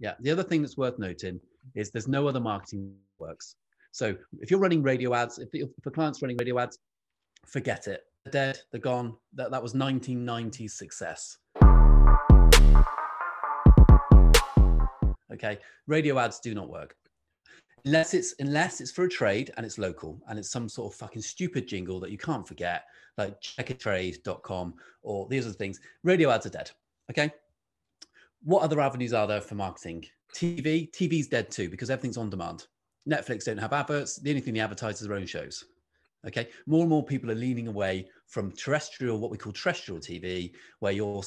Yeah. The other thing that's worth noting is there's no other marketing that works. So if you're running radio ads, if a client's running radio ads, forget it. They're dead. They're gone. That was 1990s success. Okay. Radio ads do not work. Unless it's for a trade and it's local and it's some sort of fucking stupid jingle that you can't forget, like checkatrade.com or these other things. Radio ads are dead. Okay. What other avenues are there for marketing? TV's dead too because everything's on demand. Netflix don't have adverts. The only thing they advertise is their own shows. Okay. More and more people are leaning away from terrestrial, what we call terrestrial TV, where you're,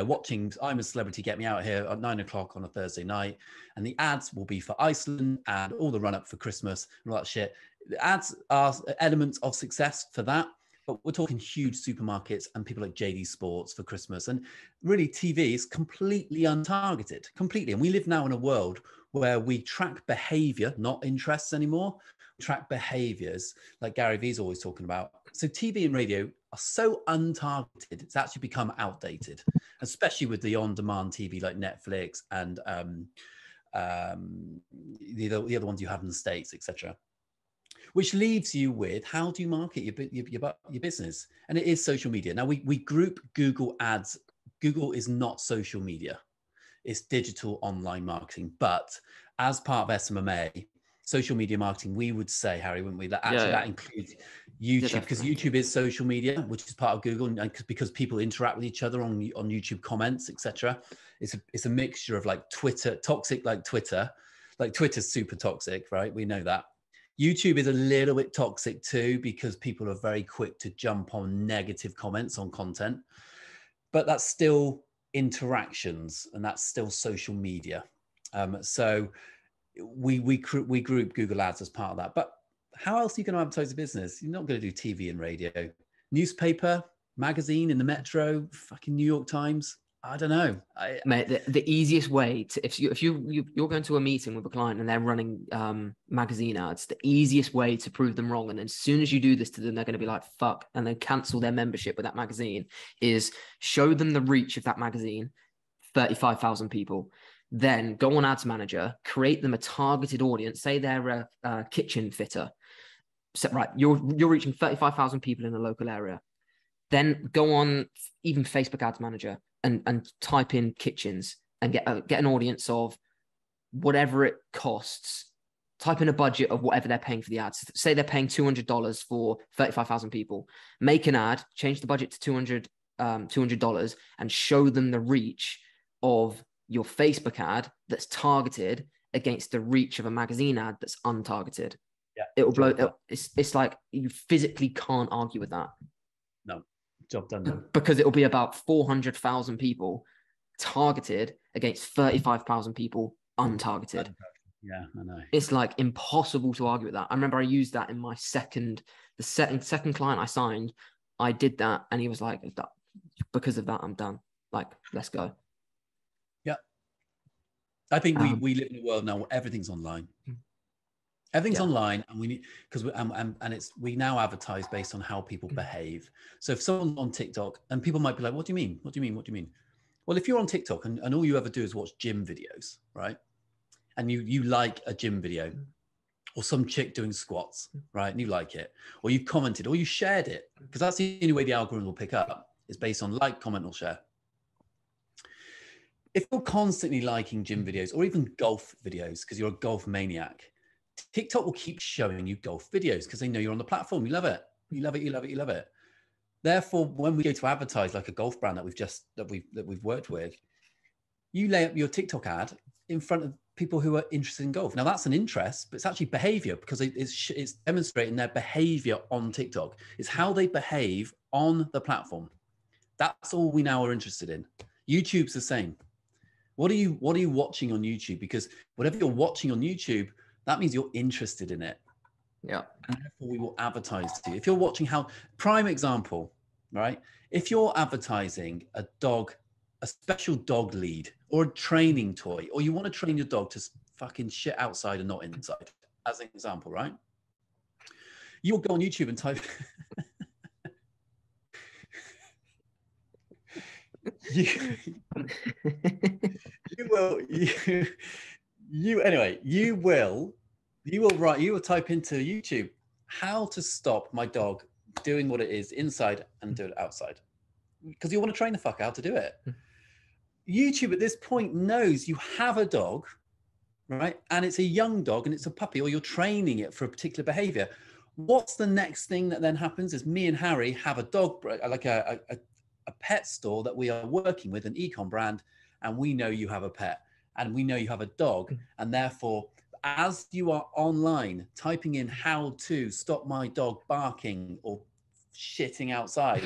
watching I'm a Celebrity, Get Me Out Here at 9 o'clock on a Thursday night. And the ads will be for Iceland and all the run up for Christmas and all that shit. The ads are elements of success for that. But we're talking huge supermarkets and people like JD Sports for Christmas. And really TV is completely untargeted, completely. And we live now in a world where we track behavior, not interests anymore. We track behaviors like Gary Vee's always talking about. So TV and radio are so untargeted, it's actually become outdated, especially with the on-demand TV like Netflix and the other ones you have in the States, etc. Which leaves you with, how do you market your business? And it is social media. Now we group Google ads. Google is not social media. It's digital online marketing. But as part of SMMA, social media marketing, we would say, Harry, wouldn't we? That actually that includes YouTube, because YouTube is social media, which is part of Google, and because people interact with each other on YouTube comments, etc. It's a mixture of like Twitter, toxic like Twitter. Like Twitter's super toxic, right? We know that. YouTube is a little bit toxic too, because people are very quick to jump on negative comments on content, but that's still interactions and that's still social media. So we group Google ads as part of that. But how else are you going to advertise a business? You're not going to do TV and radio, newspaper, magazine in the Metro, fucking New York Times. I don't know. Mate, the easiest way to, if you're going to a meeting with a client and they're running magazine ads, the easiest way to prove them wrong, and as soon as you do this to them, they're going to be like, fuck, and then cancel their membership with that magazine, is show them the reach of that magazine, 35,000 people. Then go on Ads Manager, create them a targeted audience. Say they're a kitchen fitter. So, right, you're reaching 35,000 people in a local area. Then go on even Facebook Ads Manager and type in kitchens and get an audience of whatever it costs. Type in a budget of whatever they're paying for the ads. Say they're paying $200 for 35,000 people. Make an ad, change the budget to $200 and show them the reach of your Facebook ad that's targeted against the reach of a magazine ad that's untargeted. Yeah, it will blow. It's like you physically can't argue with that. No. Job done then. Because it will be about 400,000 people targeted against 35,000 people untargeted. Yeah, I know. It's like impossible to argue with that. I remember I used that in my second client I signed. I did that and he was like, because of that, I'm done. Like, let's go. Yeah. I think we live in a world now where everything's online. Everything's online, and we need, because we now advertise based on how people behave. So if someone's on TikTok, and people might be like, "What do you mean? What do you mean? What do you mean?" Well, if you're on TikTok and all you ever do is watch gym videos, right? And you like a gym video, or some chick doing squats, right? And you like it, or you've commented, or you shared it, because that's the only way the algorithm will pick up, is based on like, comment, or share. If you're constantly liking gym videos or even golf videos because you're a golf maniac, TikTok will keep showing you golf videos because they know you're on the platform. You love it. You love it. You love it. You love it. Therefore, when we go to advertise like a golf brand that we've worked with, you lay up your TikTok ad in front of people who are interested in golf. Now that's an interest, but it's actually behavior, because it's demonstrating their behavior on TikTok. It's how they behave on the platform. That's all we now are interested in. YouTube's the same. What are you watching on YouTube? Because whatever you're watching on YouTube, that means you're interested in it. Yeah. And therefore we will advertise to you. If you're watching prime example, right? If you're advertising a special dog lead or a training toy, or you want to train your dog to fucking shit outside and not inside, as an example, right? You'll go on YouTube and type, you, you will, anyway, you will type into YouTube, how to stop my dog doing what it is inside and do it outside. Because you want to train the fuck out to do it. YouTube at this point knows you have a dog, right? And it's a young dog and it's a puppy, or you're training it for a particular behavior. What's the next thing that then happens is me and Harry have a dog, like a pet store that we are working with, an e-com brand, and we know you have a pet and we know you have a dog. And therefore, as you are online typing in how to stop my dog barking or shitting outside,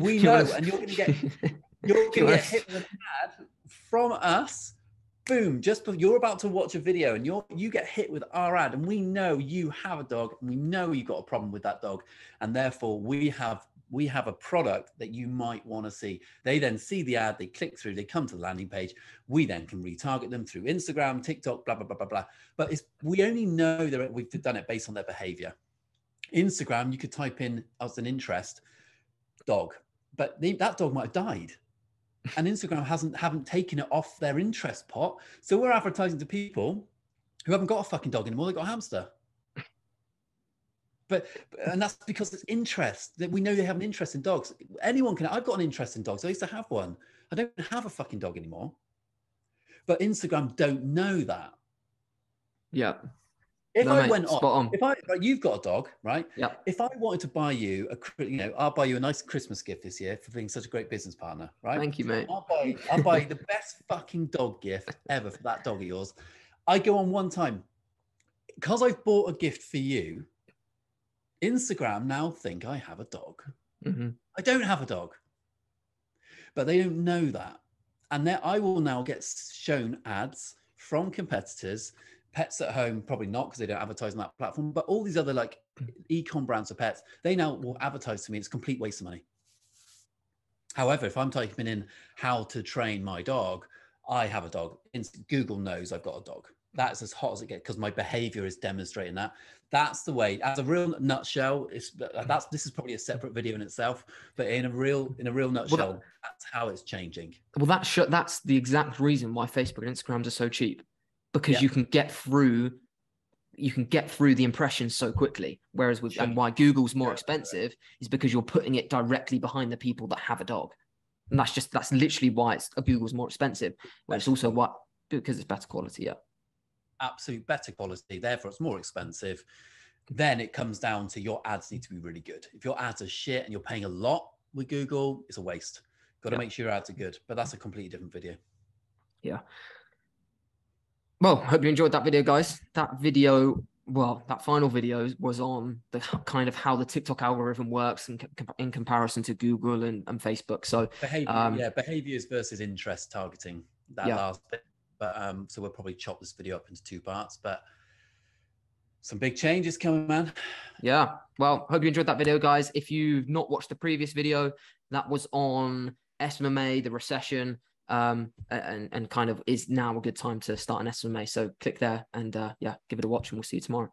we know, and you're going to get hit with an ad from us. Boom, you're about to watch a video and you get hit with our ad, and we know you have a dog and we know you've got a problem with that dog, and therefore we have a product that you might want to see. They then see the ad, they click through, they come to the landing page. We then can retarget them through Instagram, TikTok, blah, blah, blah, blah, blah. But we only know that we've done it based on their behavior. Instagram, you could type in as an interest, dog, but that dog might have died. And Instagram haven't taken it off their interest pot. So we're advertising to people who haven't got a fucking dog anymore. They've got a hamster. And that's because it's interest, that we know they have an interest in dogs. I've got an interest in dogs. I used to have one. I don't have a fucking dog anymore. But Instagram don't know that. Yeah. You've got a dog, right? Yeah. If I wanted to buy you I'll buy you a nice Christmas gift this year for being such a great business partner, right? Thank you, mate. I'll buy you the best fucking dog gift ever for that dog of yours. I go on one time, because I've bought a gift for you, Instagram now think I have a dog. Mm-hmm. I don't have a dog, but they don't know that. And I will now get shown ads from competitors. Pets at Home, probably not, because they don't advertise on that platform, but all these other like e-com brands of pets, they now will advertise to me. It's a complete waste of money. However, if I'm typing in how to train my dog, I have a dog. Google knows I've got a dog. That's as hot as it gets, because my behavior is demonstrating that. That's the way. As a real nutshell, this is probably a separate video in itself, but in a real nutshell, that's how it's changing. Well, that's the exact reason why Facebook and Instagrams are so cheap, because you can get through the impressions so quickly. Whereas and why Google's more expensive is because you're putting it directly behind the people that have a dog, and that's literally why Google's more expensive. But it's also because it's better quality. Yeah. Absolute better quality, therefore it's more expensive. Then it comes down to your ads need to be really good. If your ads are shit and you're paying a lot with Google, it's a waste. Got to make sure your ads are good, but that's a completely different video. Yeah. Well, hope you enjoyed that video, guys. That final video was on the kind of how the TikTok algorithm works in comparison to Google and Facebook. So behaviors versus interest targeting, last bit. But so we'll probably chop this video up into 2 parts, but some big changes coming, man. Yeah. Well, hope you enjoyed that video, guys. If you've not watched the previous video, that was on SMMA, the recession, and kind of is now a good time to start an SMMA. So click there and give it a watch, and we'll see you tomorrow.